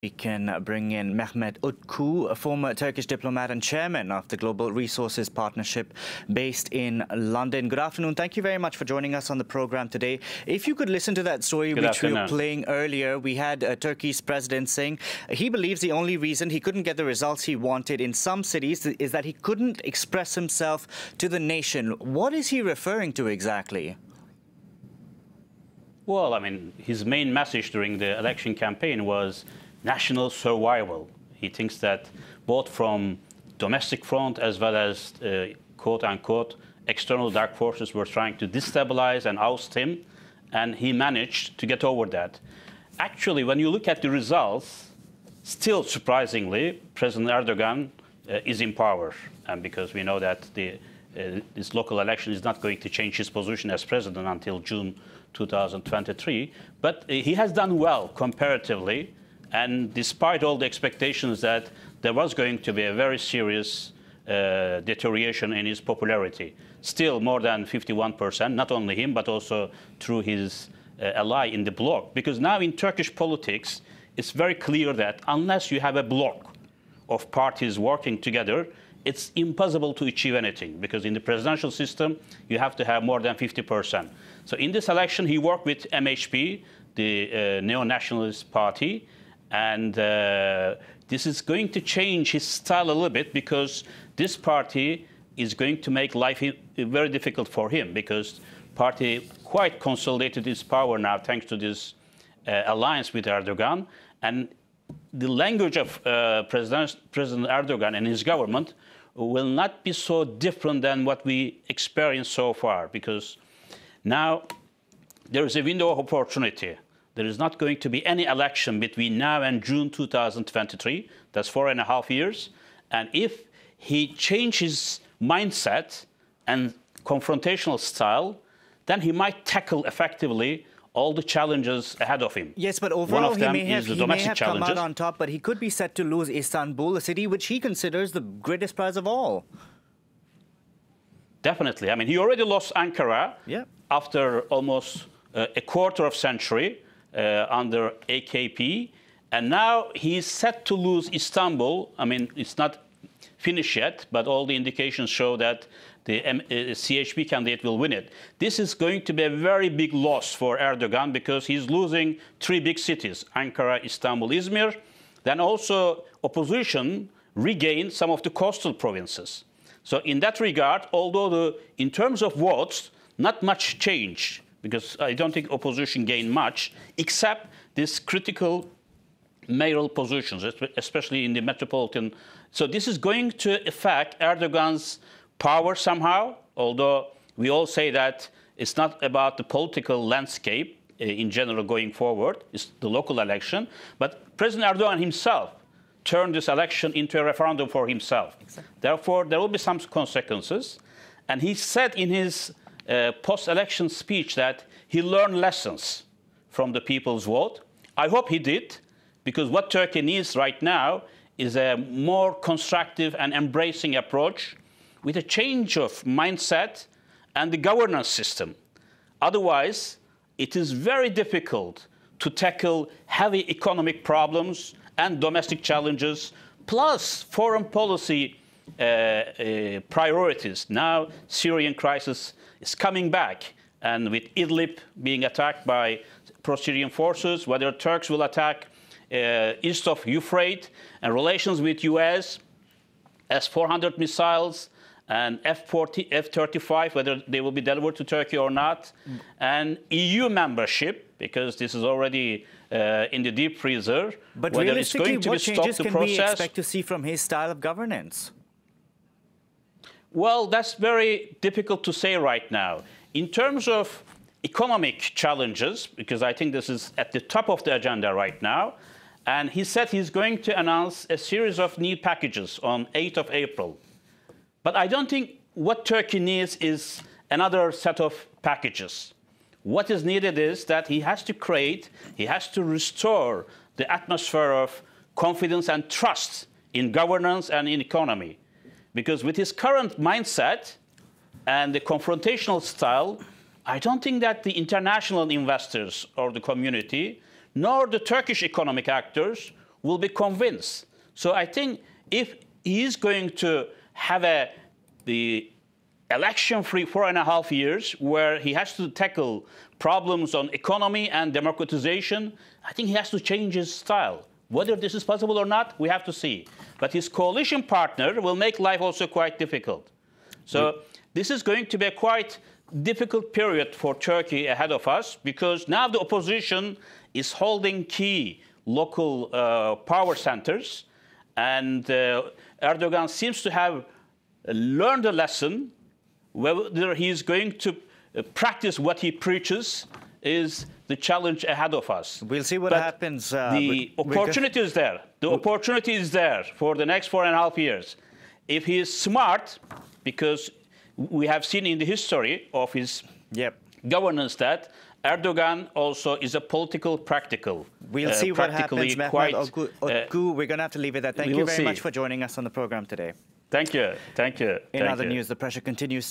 We can bring in Mehmet Ogutcu, a former Turkish diplomat and chairman of the Global Resources Partnership based in London. Good afternoon. Thank you very much for joining us on the program today. If you could listen to that story which we were playing earlier, we had Turkey's president saying he believes the only reason he couldn't get the results he wanted in some cities is that he couldn't express himself to the nation. What is he referring to exactly? Well, I mean, his main message during the election campaign was national survival. He thinks that both from domestic front as well as quote-unquote external dark forces were trying to destabilize and oust him, and he managed to get over that. Actually, when you look at the results, still surprisingly, President Erdogan is in power, and because we know that this local election is not going to change his position as president until June 2023, but he has done well comparatively. And despite all the expectations that there was going to be a very serious deterioration in his popularity, still more than 51%, not only him, but also through his ally in the bloc. Because now in Turkish politics, it's very clear that unless you have a bloc of parties working together, it's impossible to achieve anything. Because in the presidential system, you have to have more than 50%. So in this election, he worked with MHP, the neo-nationalist party. And this is going to change his style a little bit, because this party is going to make life very difficult for him, because party quite consolidated its power now thanks to this alliance with Erdogan. And the language of President Erdogan and his government will not be so different than what we experienced so far, because now there is a window of opportunity. There is not going to be any election between now and June 2023. That's 4.5 years. And if he changes mindset and confrontational style, then he might tackle effectively all the challenges ahead of him. Yes, but overall he may have come out on top, but he could be set to lose Istanbul, a city which he considers the greatest prize of all. Definitely. I mean, he already lost Ankara after almost a quarter of a century. Under AKP, and now he's set to lose Istanbul. I mean, it's not finished yet, but all the indications show that the CHP candidate will win it. This is going to be a very big loss for Erdogan, because he's losing 3 big cities, Ankara, Istanbul, Izmir. Then also opposition regained some of the coastal provinces. So in that regard, although in terms of votes, not much change, because I don't think opposition gained much, except these critical mayoral positions, especially in the metropolitan. So this is going to affect Erdogan's power somehow, although we all say that it's not about the political landscape in general going forward, it's the local election. But President Erdogan himself turned this election into a referendum for himself. Exactly. Therefore, there will be some consequences. And he said in his post-election speech that he learned lessons from the people's vote. I hope he did, because what Turkey needs right now is a more constructive and embracing approach with a change of mindset and the governance system. Otherwise, it is very difficult to tackle heavy economic problems and domestic challenges, plus foreign policy priorities. Now, Syrian crisis is coming back, and with Idlib being attacked by pro-Syrian forces, whether Turks will attack east of Euphrates, and relations with US, S-400 missiles, and F-35, whether they will be delivered to Turkey or not, and EU membership, because this is already in the deep freezer. But whether realistically, it's going to what changes can we expect to see from his style of governance? Well, that's very difficult to say right now. In terms of economic challenges, because I think this is at the top of the agenda right now, and he said he's going to announce a series of new packages on 8th of April. But I don't think what Turkey needs is another set of packages. What is needed is that he has to restore the atmosphere of confidence and trust in governance and in economy. Because with his current mindset and the confrontational style, I don't think that the international investors or the community, nor the Turkish economic actors will be convinced. So I think if he's going to have the election-free 4.5 years where he has to tackle problems on economy and democratization, I think he has to change his style. Whether this is possible or not, we have to see. But his coalition partner will make life also quite difficult. So this is going to be a quite difficult period for Turkey ahead of us, because now the opposition is holding key local power centers, and Erdogan seems to have learned a lesson. Whether he is going to practice what he preaches is the challenge ahead of us. We'll see what happens. The opportunity is there. The opportunity is there for the next 4.5 years. If he is smart, because we have seen in the history of his governance that Erdogan also is a political practical. We'll see what happens, Mehmet Ogutcu. We're going to have to leave it there. Thank you very much for joining us on the program today. Thank you. Thank you. In other news, the pressure continues to